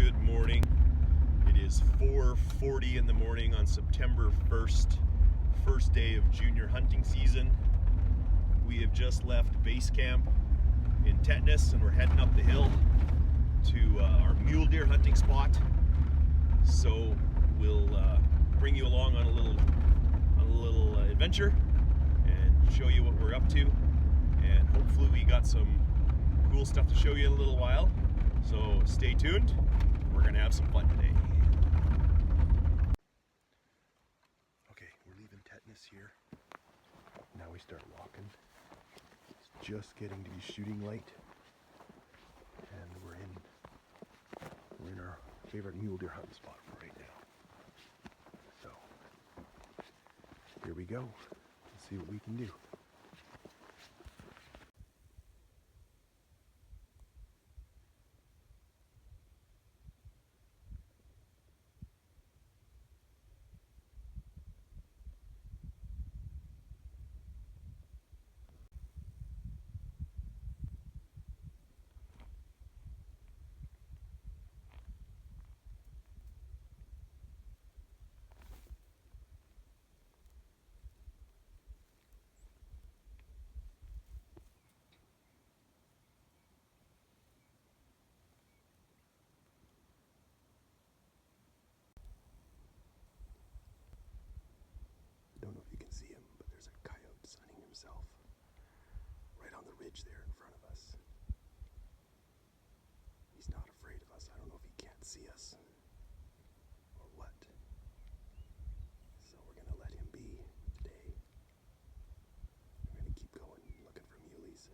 Good morning. It is 4:40 in the morning on September 1st, first day of junior hunting season. We have just left base camp in Tetanus and we're heading up the hill to our mule deer hunting spot. So we'll bring you along on a little adventure and show you what we're up to, and hopefully we got some cool stuff to show you in a little while. So stay tuned. We're gonna have some fun today. Okay, we're leaving Tetanus here. Now we start walking. It's just getting to be shooting light, and we're in our favorite mule deer hunting spot for right now. So here we go. Let's see what we can do. Don't know if you can see him, but there's a coyote sunning himself right on the ridge there in front of us. He's not afraid of us. I don't know if he can't see us or what. So we're gonna let him be today. We're gonna keep going looking for muleys.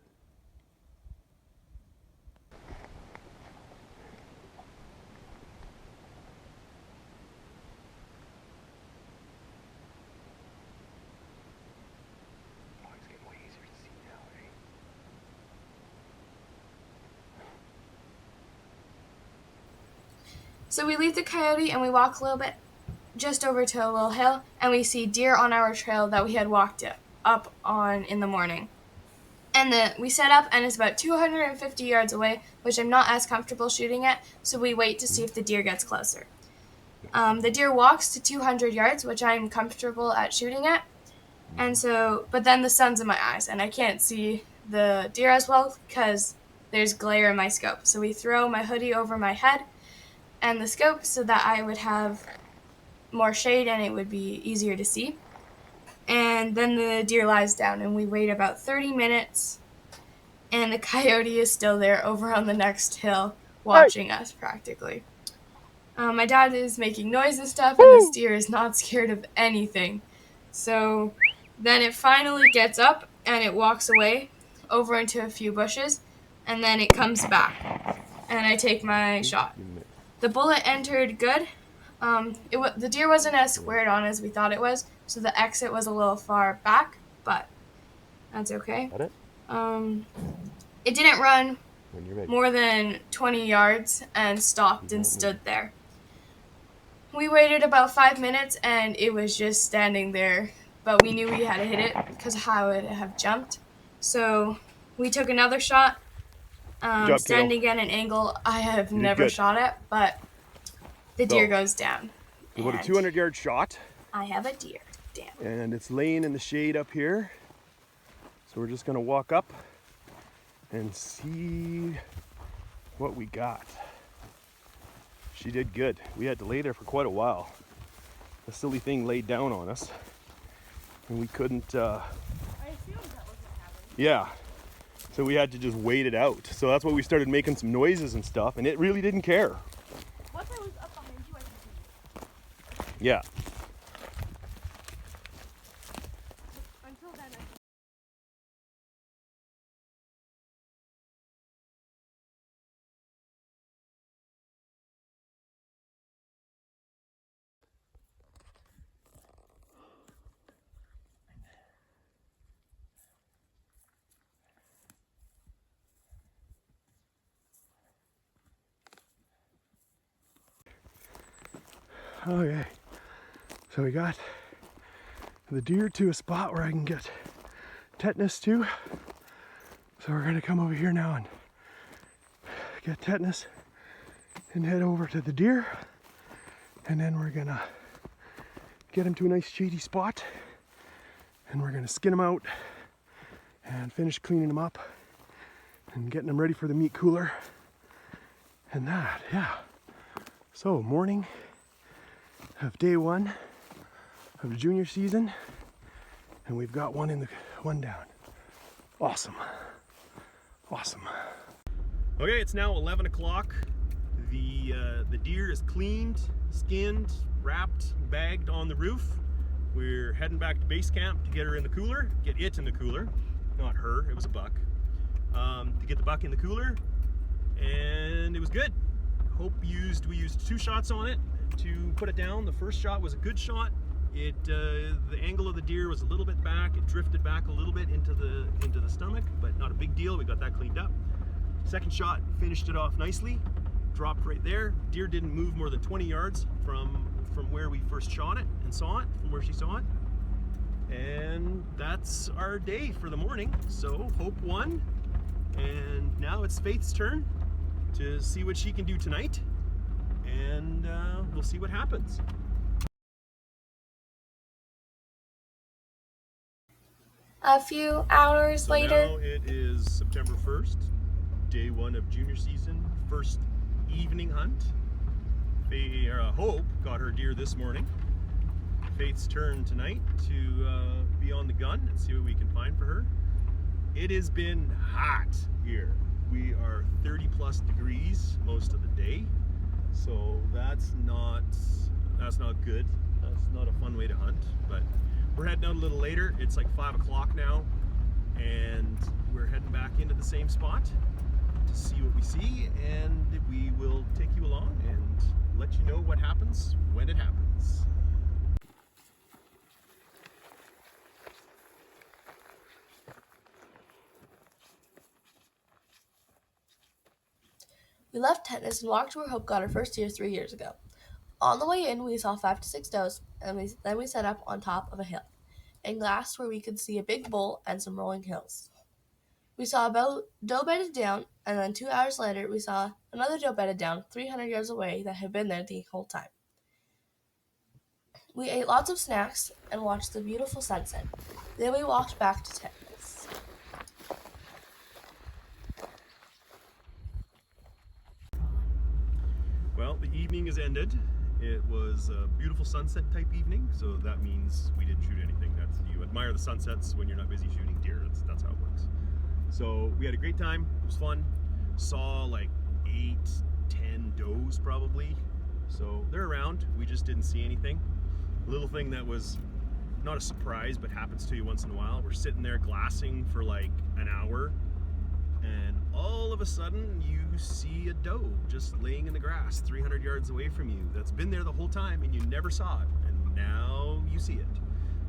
So we leave the coyote and we walk a little bit just over to a little hill, and we see deer on our trail that we had walked up on in the morning. And we set up, and it's about 250 yards away, which I'm not as comfortable shooting at, so we wait to see if the deer gets closer. The deer walks to 200 yards, which I'm comfortable at shooting at, but then the sun's in my eyes, and I can't see the deer as well because there's glare in my scope. So we throw my hoodie over my head and the scope so that I would have more shade and it would be easier to see. And then the deer lies down and we wait about 30 minutes and the coyote is still there over on the next hill watching us practically. My dad is making noise and stuff, and this deer is not scared of anything. So then it finally gets up and it walks away over into a few bushes, and then it comes back and I take my shot. The bullet entered good. The deer wasn't as squared on as we thought it was, so the exit was a little far back, but that's okay. Got it? It didn't run more than 20 yards and stopped and stood there. We waited about 5 minutes and it was just standing there, but we knew we had to hit it because of how it had jumped. So we took another shot. Standing at an angle I have never shot at, but the deer goes down. About a 200-yard shot. I have a deer down. And it's laying in the shade up here. So we're just gonna walk up and see what we got. She did good. We had to lay there for quite a while. The silly thing laid down on us and we couldn't, I assumed that wasn't happening. Yeah. So we had to just wait it out. So that's why we started making some noises and stuff, and it really didn't care. Once I was up behind you, I could see you. Yeah. Until then, Okay, so we got the deer to a spot where I can get tetanus too. So we're gonna come over here now and get tetanus and head over to the deer, and then we're gonna get him to a nice shady spot, and we're gonna skin him out and finish cleaning him up and getting him ready for the meat cooler. And that, yeah. So morning of day 1 of the junior season, and we've got one down. Awesome. Awesome. Okay, it's now 11 o'clock. The deer is cleaned, skinned, wrapped, bagged on the roof. We're heading back to base camp to get her in the cooler, get it in the cooler. Not her, it was a buck. To get the buck in the cooler, and it was good. We used 2 shots on it to put it down. The first shot was a good shot. The angle of the deer was a little bit back. It drifted back a little bit into the stomach, but not a big deal. We got that cleaned up. Second shot finished it off nicely. Dropped right there. Deer didn't move more than 20 yards from where we first shot it and saw it, from where she saw it. And that's our day for the morning. So Hope won, and now it's Faith's turn to see what she can do tonight, and we'll see what happens. A few hours later. Now it is September 1st, day 1 of junior season, first evening hunt. Hope got her deer this morning. Faith's turn tonight to be on the gun and see what we can find for her. It has been hot here. We are 30 plus degrees most of the day, so that's not good. That's not a fun way to hunt, but we're heading out a little later. It's like 5 o'clock now, and we're heading back into the same spot to see what we see, and we will take you along and let you know what happens when it happens. We left Tennis and walked to where Hope got her first deer 3 years ago. On the way in, we saw 5 to 6 does, and then we set up on top of a hill, and glassed where we could see a big bull and some rolling hills. We saw a doe bedded down, and then 2 hours later, we saw another doe bedded down 300 yards away that had been there the whole time. We ate lots of snacks and watched the beautiful sunset. Then we walked back to Tennis. Well, the evening has ended. It was a beautiful sunset type evening, so that means we didn't shoot anything. You admire the sunsets when you're not busy shooting deer. That's how it works. So we had a great time. It was fun. Saw like 8, 10 does probably. So they're around. We just didn't see anything. A little thing that was not a surprise, but happens to you once in a while. We're sitting there glassing for like an hour, and all of a sudden you see a doe just laying in the grass 300 yards away from you that's been there the whole time and you never saw it, and now you see it.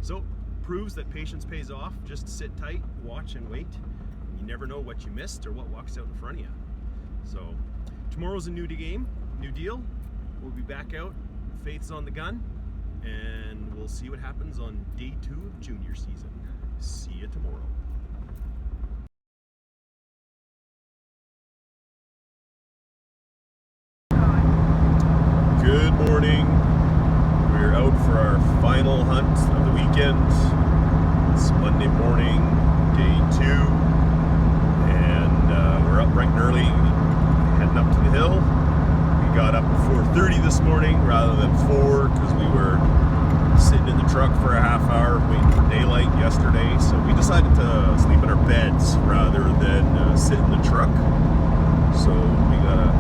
So proves that patience pays off. Just sit tight, watch and wait. You never know what you missed or what walks out in front of you. So tomorrow's a new deal. We'll be back out. Faith's on the gun, and we'll see what happens on day 2 of junior season. See you tomorrow. Good morning. We're out for our final hunt of the weekend. It's Monday morning, day 2, and we're up bright and early, heading up to the hill. We got up at 4:30 this morning rather than 4 because we were sitting in the truck for a half hour waiting for daylight yesterday. So we decided to sleep in our beds rather than sit in the truck. So we gotta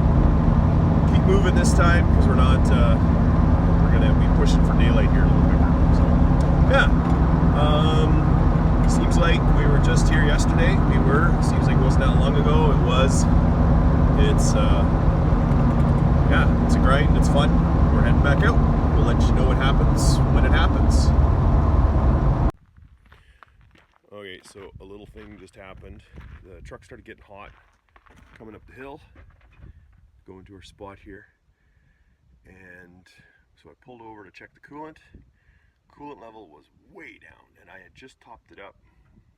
keep moving this time because we're gonna be pushing for daylight here a little quicker. So yeah, seems like we were just here yesterday. Seems like it wasn't that long ago. It was. It's a grind. It's fun. We're heading back out. We'll let you know what happens when it happens. Okay, so a little thing just happened. The truck started getting hot coming up the hill, going to our spot here, and so I pulled over to check the coolant. Coolant level was way down, and I had just topped it up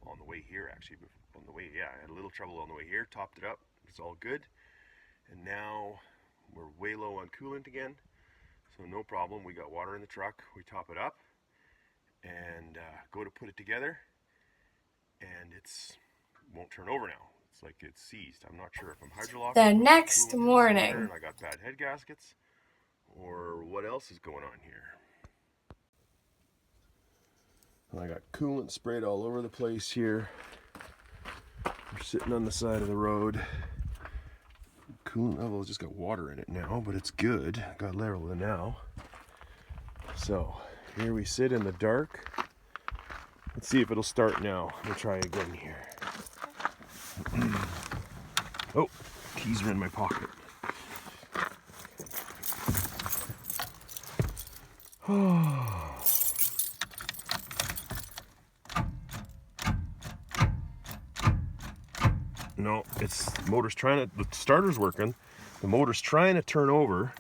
on the way here. Actually, I had a little trouble on the way here. Topped it up. It's all good, and now we're way low on coolant again, so no problem. We got water in the truck. We top it up and go to put it together, and it's won't turn over now. It's like it's seized. I'm not sure if I'm hydrolocking. The next coolant in the morning. cylinder and I got bad head gaskets, or what else is going on here. I got coolant sprayed all over the place here. We're sitting on the side of the road. Coolant level just got water in it now, but it's good. Got level now. So here we sit in the dark. Let's see if it'll start now. We'll try again here. Oh, keys are in my pocket. No, it's motor's trying to, the starter's working. The motor's trying to turn over,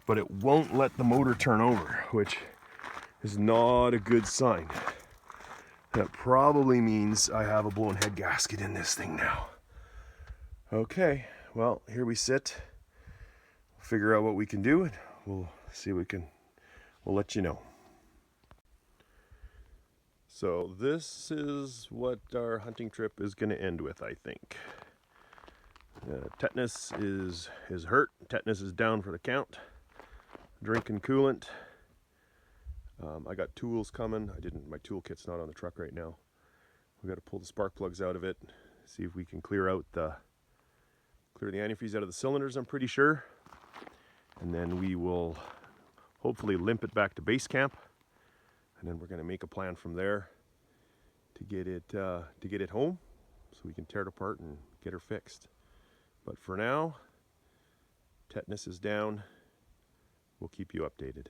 but it won't let the motor turn over, which is not a good sign. That probably means I have a blown head gasket in this thing now. Okay, well, here we sit. We'll figure out what we can do, and we'll see what we'll let you know. So this is what our hunting trip is going to end with, I think. Tetanus is hurt. Tetanus is down for the count. Drinking coolant. I got tools coming. My toolkit's not on the truck right now. We got to pull the spark plugs out of it. See if we can clear the antifreeze out of the cylinders, I'm pretty sure. And then we will hopefully limp it back to base camp. And then we're going to make a plan from there to get it home, so we can tear it apart and get her fixed. But for now, tetanus is down. We'll keep you updated.